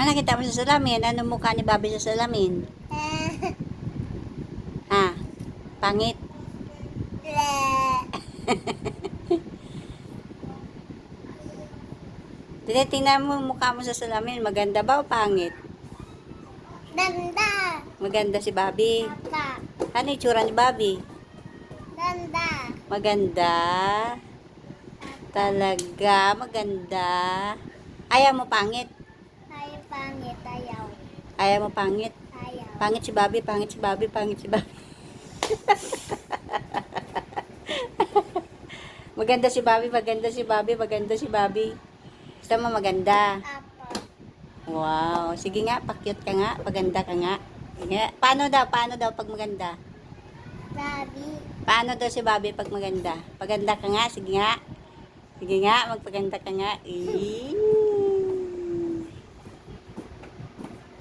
Ano nakita mo sa salamin? Ano mukha ni Bobby sa salamin? Ha? Pangit? Tingnan mo mukha mo sa salamin. Maganda ba o pangit? Ganda. Maganda si Bobby. Papa. Ano itsura ni Bobby? Ganda. Maganda. Talaga, maganda. Ayaw mo pangit? Ay, pangit. Ayaw. Ayaw mo pangit? Ayaw. Pangit si Bobby, pangit si Bobby, pangit si Bobby. Maganda si Bobby, maganda si Bobby, maganda si Bobby. Gusto mo maganda? Apo. Wow. Sige nga, pakyut ka nga, paganda ka nga. Sige. Paano daw pag maganda? Bobby. Paano daw si Bobby pag maganda? Paganda ka nga, sige nga. Sige nga, magpaganda ka nga.